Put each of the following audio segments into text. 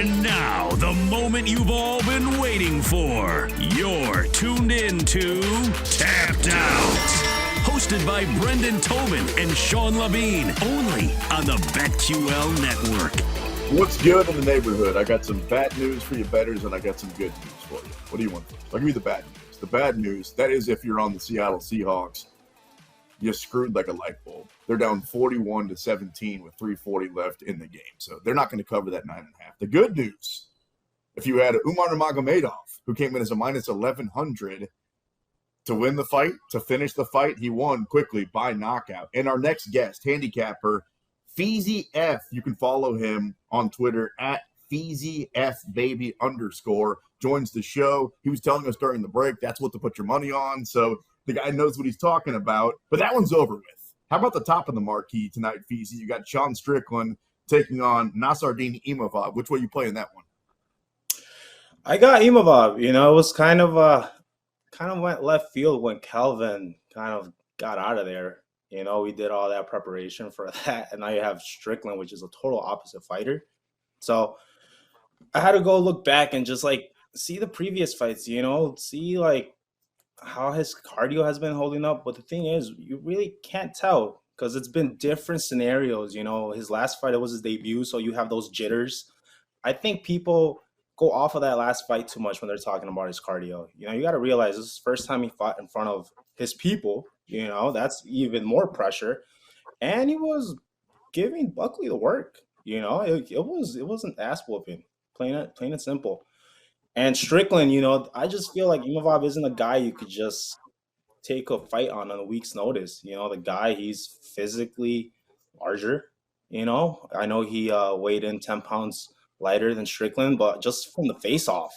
And now, the moment you've all been waiting for. You're tuned in to Tapped Out. Hosted by Brendan Tobin and Sean Levine. Only on the BetQL network. What's good in the neighborhood? I got some bad news for you bettors, and I got some good news for you. What do you want first? I'll give you the bad news. The bad news, that is if you're on the Seattle Seahawks, you're screwed like a light bulb. They're down 41-17 with 3:40 left in the game. So they're not going to cover that 9.5. The good news, if you had Umar Nurmagomedov, who came in as a minus 1,100 to win the fight, to finish the fight, he won quickly by knockout. And our next guest, handicapper, Feezy F, you can follow him on Twitter at Feezy F baby _, joins the show. He was telling us during the break, that's what to put your money on. So the guy knows what he's talking about, but that one's over with. How about the top of the marquee tonight, Feezy? You got Sean Strickland taking on Nasruddin Imavov. Which way you playing that one? I got Imavov. You know, it was kind of went left field when Calvin kind of got out of there. You know, we did all that preparation for that, and now you have Strickland, which is a total opposite fighter. So I had to go look back and just like see the previous fights. You know, see like how his cardio has been holding up. But the thing is, you really can't tell because it's been different scenarios. You know, his last fight, it was his debut, so you have those jitters. I think people go off of that last fight too much when they're talking about his cardio. You know, you got to realize this is the first time he fought in front of his people. You know, that's even more pressure. And he was giving Buckley the work. You know, it wasn't ass whooping, plain and simple. And Strickland, you know, I just feel like Imavov isn't a guy you could just take a fight on a week's notice. You know, the guy, he's physically larger. You know, I know he weighed in 10 pounds lighter than Strickland, but just from the face-off,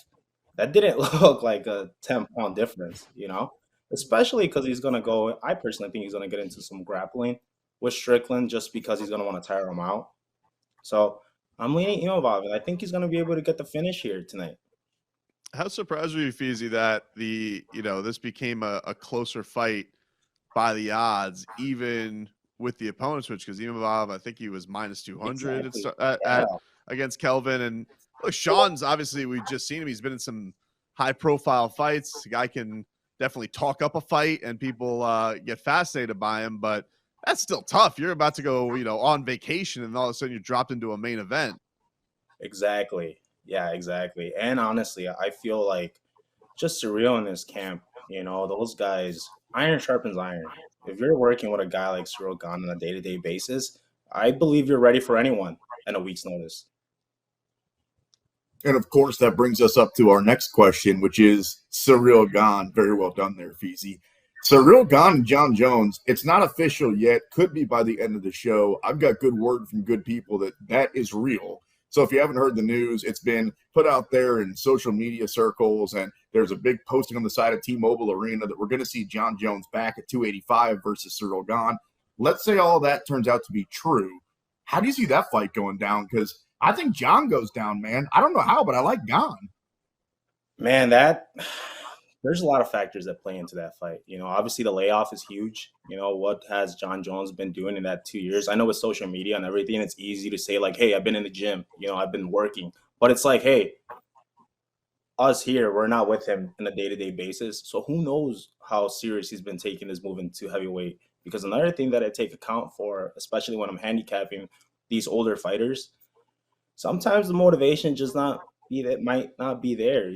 that didn't look like a 10-pound difference, you know, especially because he's going to go, I personally think he's going to get into some grappling with Strickland just because he's going to want to tire him out. So I'm leaning Imavov, and I think he's going to be able to get the finish here tonight. How surprised were you, Feezy, that this became a closer fight by the odds, even with the opponent switch? Because Imavov, I think he was minus 200 against Kelvin. And look, Sean's obviously, we've just seen him. He's been in some high-profile fights. The guy can definitely talk up a fight, and people get fascinated by him. But that's still tough. You're about to go, on vacation, and all of a sudden you're dropped into a main event. Exactly. Yeah, exactly. And honestly, I feel like just surreal in this camp, those guys, iron sharpens iron. If you're working with a guy like Ciryl Gane on a day-to-day basis, I believe you're ready for anyone in a week's notice. And of course, that brings us up to our next question, which is Ciryl Gane. Very well done there, Feezy. Ciryl Gane and John Jones, it's not official yet. Could be by the end of the show. I've got good word from good people that is real. So if you haven't heard the news, it's been put out there in social media circles, and there's a big posting on the side of T-Mobile Arena that we're going to see John Jones back at 285 versus Ciryl Gane. Let's say all that turns out to be true. How do you see that fight going down? Because I think John goes down, man. I don't know how, but I like Gane. Man, there's a lot of factors that play into that fight. Obviously the layoff is huge. What has John Jones been doing in that 2 years? I know with social media and everything, it's easy to say like, hey, I've been in the gym, I've been working. But it's like, hey, us here, we're not with him on a day-to-day basis. So who knows how serious he's been taking this move into heavyweight? Because another thing that I take account for, especially when I'm handicapping these older fighters, sometimes the motivation just might not be there.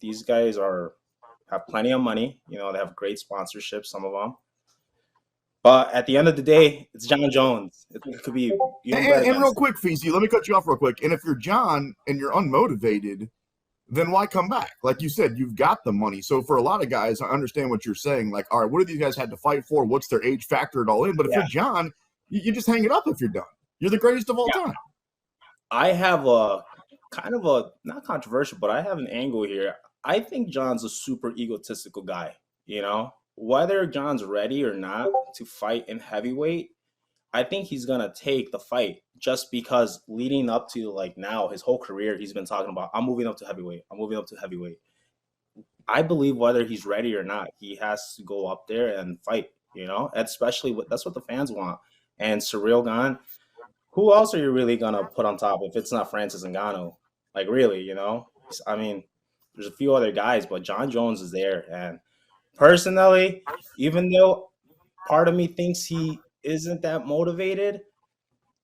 These guys have plenty of money. They have great sponsorships, some of them. But at the end of the day, it's John Jones. It could be even better. And real quick, Feezy, let me cut you off real quick. And if you're John and you're unmotivated, then why come back? Like you said, you've got the money. So for a lot of guys, I understand what you're saying. Like, all right, what do these guys had to fight for? What's their age? Factor it all in. But if you're John, you just hang it up if you're done. You're the greatest of all time. I have a kind of not controversial, but I have an angle here. I think John's a super egotistical guy, Whether John's ready or not to fight in heavyweight, I think he's going to take the fight just because leading up to like now, his whole career, he's been talking about, I'm moving up to heavyweight. I'm moving up to heavyweight. I believe whether he's ready or not, he has to go up there and fight, especially that's what the fans want. And Ciryl Gane, who else are you really going to put on top if it's not Francis Ngannou? Like really, you know. I mean, there's a few other guys, but John Jones is there. And personally, even though part of me thinks he isn't that motivated,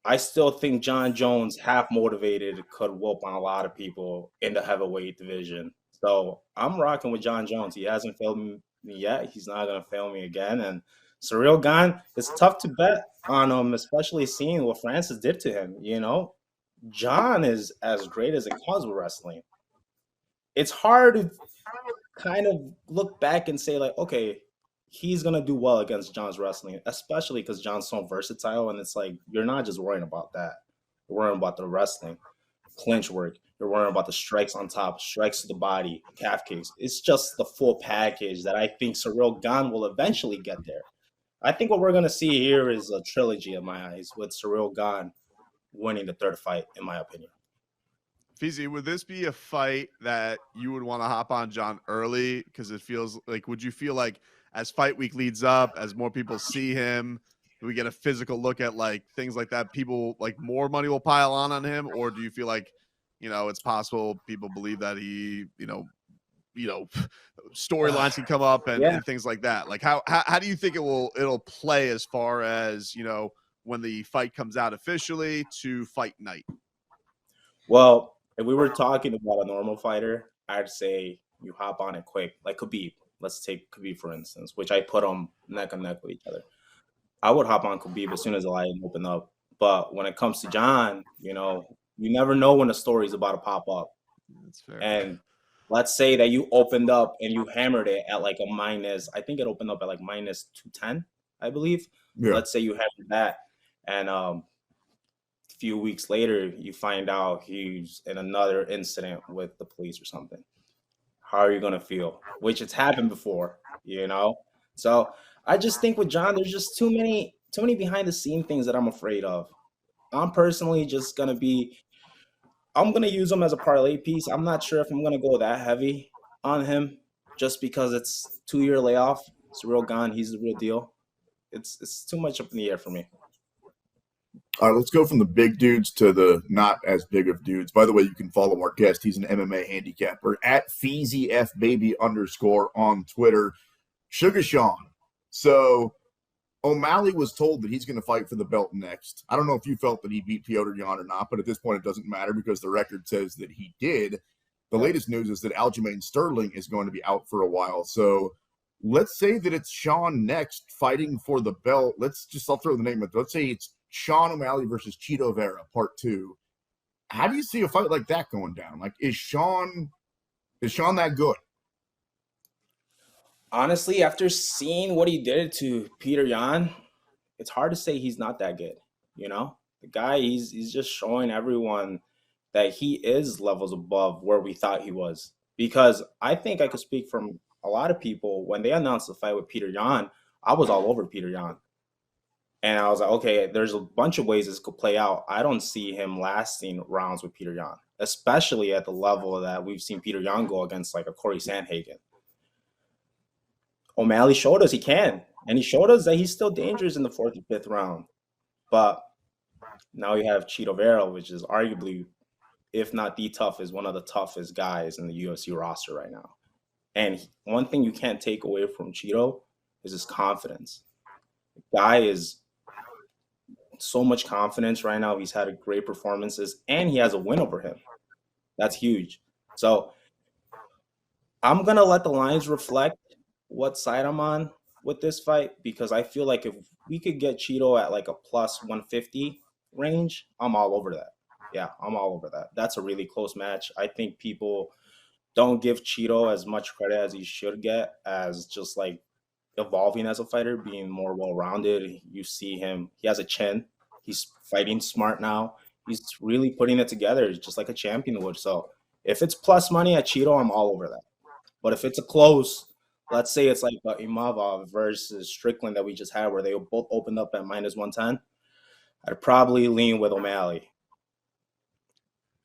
I still think John Jones, half motivated, could whoop on a lot of people in the heavyweight division. So I'm rocking with John Jones. He hasn't failed me yet. He's not going to fail me again. And Surreal Gone, it's tough to bet on him, especially seeing what Francis did to him. You know, John is as great as it comes with wrestling. It's hard to kind of look back and say, like, okay, he's gonna do well against John's wrestling, especially because John's so versatile. And it's like you're not just worrying about that. You're worrying about the wrestling, clinch work. You're worrying about the strikes on top, strikes to the body, calf kicks. It's just the full package that I think Surreal Gone will eventually get there. I think what we're gonna see here is a trilogy in my eyes, with Surreal Gone winning the third fight, in my opinion. Feezy, would this be a fight that you would want to hop on John early? Because it feels like, would you feel like as fight week leads up, as more people see him, do we get a physical look at like things like that? People like more money will pile on him, or do you feel like, it's possible people believe that he, storylines can come up and, Yeah. and things like that? Like how do you think it'll play as far as when the fight comes out officially to fight night? Well, if we were talking about a normal fighter, I'd say you hop on it quick. Like Khabib. Let's take Khabib, for instance, which I put them neck and neck with each other. I would hop on Khabib as soon as the light open up. But when it comes to John, you never know when a story's about to pop up. That's fair. And let's say that you opened up and you hammered it at like a minus, I think it opened up at like minus 210, I believe. Yeah. Let's say you hammered that. And few weeks later, you find out he's in another incident with the police or something. How are you going to feel? Which it's happened before, So I just think with John, there's just too many behind the scene things that I'm afraid of. I'm personally just going to I'm going to use him as a parlay piece. I'm not sure if I'm going to go that heavy on him just because it's 2-year layoff. It's real gone. He's the real deal. It's too much up in the air for me. All right, let's go from the big dudes to the not as big of dudes. By the way, you can follow our guest. He's an MMA handicapper at Feezy F baby _ on Twitter. Sugar Sean. So O'Malley was told that he's going to fight for the belt next. I don't know if you felt that he beat Petr Yan or not, but at this point it doesn't matter because the record says that he did. The latest news is that Aljamain Sterling is going to be out for a while. So let's say that it's Sean next fighting for the belt. I'll throw the name of it. Let's say it's Sean O'Malley versus Chito Vera, part 2. How do you see a fight like that going down? Like, is Sean that good? Honestly, after seeing what he did to Petr Yan, it's hard to say he's not that good. The guy, he's just showing everyone that he is levels above where we thought he was. Because I think I could speak from a lot of people when they announced the fight with Petr Yan. I was all over Petr Yan. And I was like, okay, there's a bunch of ways this could play out. I don't see him lasting rounds with Petr Yan, especially at the level that we've seen Petr Yan go against like a Corey Sandhagen. O'Malley showed us he can, and he showed us that he's still dangerous in the 4th and 5th round. But now you have Chito Vera, which is arguably, if not the toughest, one of the toughest guys in the UFC roster right now. And one thing you can't take away from Chito is his confidence. The guy is so much confidence right now. He's had great performances, and he has a win over him. That's huge. So I'm going to let the lines reflect what side I'm on with this fight, because I feel like if we could get Chito at like a plus 150 range, I'm all over that. Yeah, I'm all over that. That's a really close match. I think people don't give Chito as much credit as he should get, as just like evolving as a fighter, being more well-rounded. You see him, he has a chin. He's fighting smart now. He's really putting it together just like a champion would. So if it's plus money at Chito, I'm all over that. But if it's a close, let's say it's like Imavov versus Strickland that we just had, where they both opened up at minus 110, I'd probably lean with O'Malley.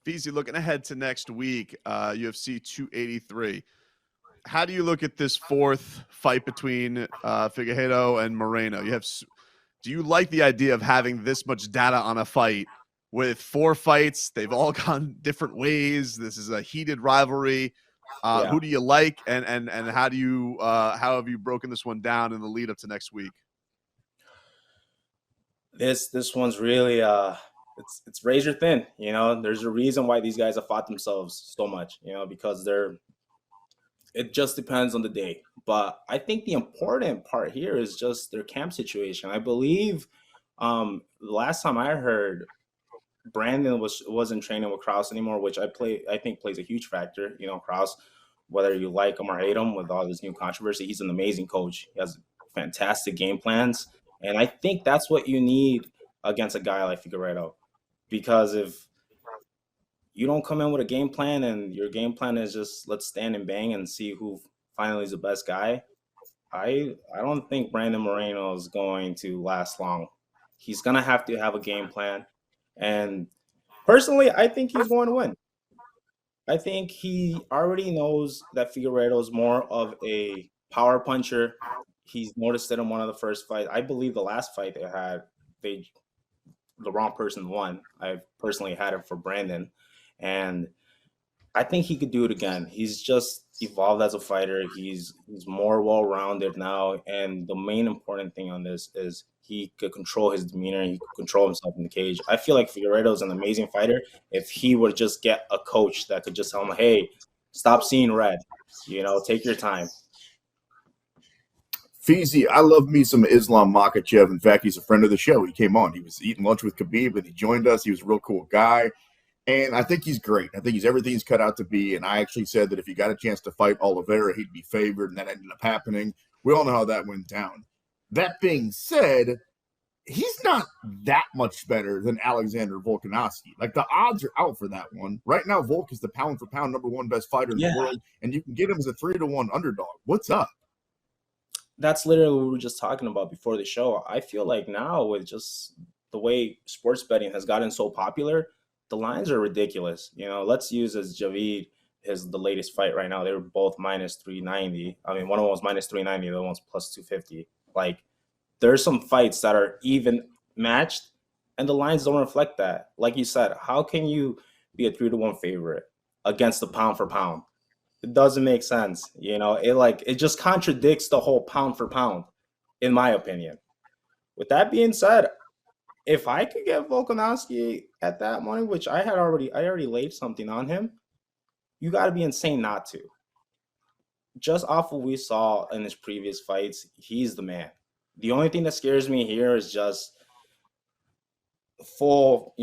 Feezy, looking ahead to next week, UFC 283. How do you look at this 4th fight between Figueiredo and Moreno? Do you like the idea of having this much data on a fight with 4 fights. They've all gone different ways. This is a heated rivalry. Yeah. Who do you like, and how do you how have you broken this one down in the lead up to next week? This one's really it's razor thin. You know, there's a reason why these guys have fought themselves so much. You know, because it just depends on the day. But I think the important part here is just their camp situation. I believe the last time I heard, Brandon wasn't training with Kraus anymore, which I think plays a huge factor. You know, Kraus, whether you like him or hate him, with all this new controversy, he's an amazing coach. He has fantastic game plans, and I think that's what you need against a guy like Figueiredo, because if you don't come in with a game plan and your game plan is just let's stand and bang and see who finally is the best guy, I don't think Brandon Moreno is going to last long. He's gonna have to have a game plan, and personally, I think he's going to win. I think he already knows that Figueiredo is more of a power puncher. He's noticed it in one of the first fights. I believe the last fight they had, they the wrong person won. I personally had it for Brandon, and I think he could do it again. He's just evolved as a fighter. He's more well rounded now, and the main important thing on this is he could control his demeanor. He could control himself in the cage. I feel like Figueiredo is an amazing fighter. If he would just get a coach that could just tell him, "Hey, stop seeing red. You know, take your time." Feezy, I love me some Islam Makhachev. In fact, he's a friend of the show. He came on. He was eating lunch with Khabib, and he joined us. He was a real cool guy. And I think he's great. I think he's everything he's cut out to be. And I actually said that if he got a chance to fight Oliveira, he'd be favored, and that ended up happening. We all know how that went down. That being said, he's not that much better than Alexander Volkanovski. Like, the odds are out for that one. Right now, Volk is the pound-for-pound #1 best fighter in the world, and you can get him as a 3-1 underdog. What's up? That's literally what we were just talking about before the show. I feel like now, with just the way sports betting has gotten so popular, the lines are ridiculous. You know, let's use as Javid, the latest fight right now. They were both minus 390. I mean, one of them was minus 390, the other one's plus 250. Like, there's some fights that are even matched, and the lines don't reflect that. Like you said, how can you be a 3-1 favorite against the pound for pound? It doesn't make sense. You know, it just contradicts the whole pound for pound, in my opinion. With that being said, if I could get Volkanovski at that money, which I already laid something on him, you got to be insane not to. Just off what we saw in his previous fights, he's the man. The only thing that scares me here is just full,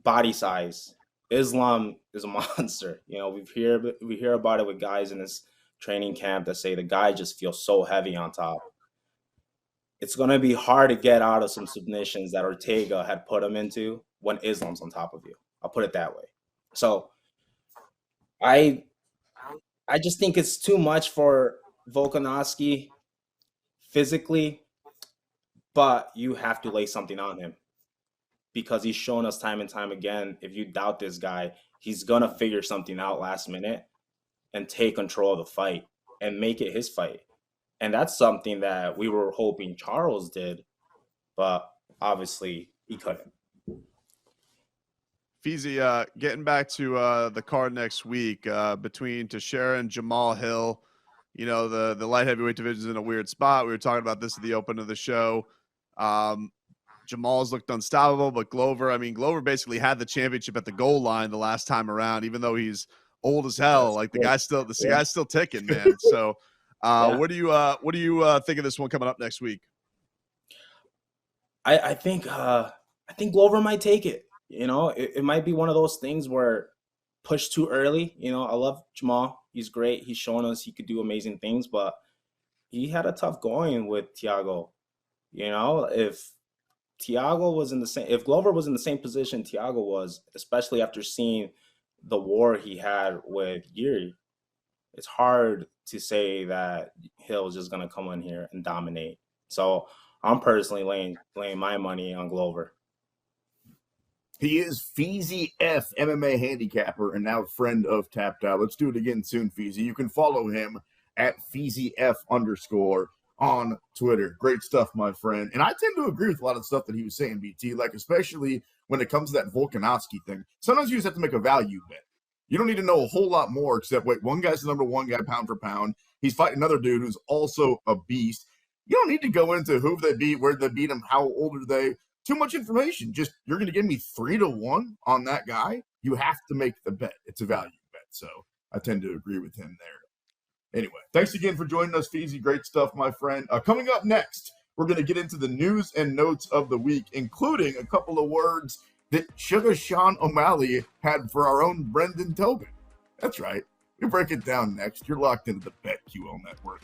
body size. Islam is a monster. You know, we hear about it with guys in this training camp that say the guy just feels so heavy on top. It's going to be hard to get out of some submissions that Ortega had put him into when Islam's on top of you. I'll put it that way. So I just think it's too much for Volkanovski physically, but you have to lay something on him because he's shown us time and time again, if you doubt this guy, he's going to figure something out last minute and take control of the fight and make it his fight. And that's something that we were hoping Charles did, but obviously he couldn't. Feezy, getting back to the card next week between Teixeira and Jamal Hill, you know, the light heavyweight division is in a weird spot. We were talking about this at the open of the show. Jamal's looked unstoppable, but Glover basically had the championship at the goal line the last time around, even though he's old as hell. Like the guy's still ticking, man. So what do you think of this one coming up next week? I think Glover might take it. You know, it might be one of those things where push too early. You know, I love Jamal. He's great. He's shown us he could do amazing things, but he had a tough going with Thiago. You know, if Glover was in the same position Thiago was, especially after seeing the war he had with Yuri, it's hard to say that Hill's just going to come in here and dominate. So I'm personally laying my money on Glover. He is Feezy F, MMA handicapper, and now a friend of Tapped Out. Let's do it again soon, Feezy. You can follow him at Feezy F_. on Twitter. Great stuff, my friend. And I tend to agree with a lot of the stuff that he was saying, BT, like especially when it comes to that Volkanovski thing. Sometimes you just have to make a value bet. You don't need to know a whole lot more except, wait, one guy's the number one guy pound for pound. He's fighting another dude who's also a beast. You don't need to go into who they beat, where they beat him, how old are they. Too much information. Just, you're going to give me 3-1 on that guy. You have to make the bet. It's a value bet. So I tend to agree with him there. Anyway, thanks again for joining us, Feezy. Great stuff, my friend. Coming up next, we're going to get into the news and notes of the week, including a couple of words that Sugar Sean O'Malley had for our own Brendan Tobin. That's right. We break it down next. You're locked into the BetQL network.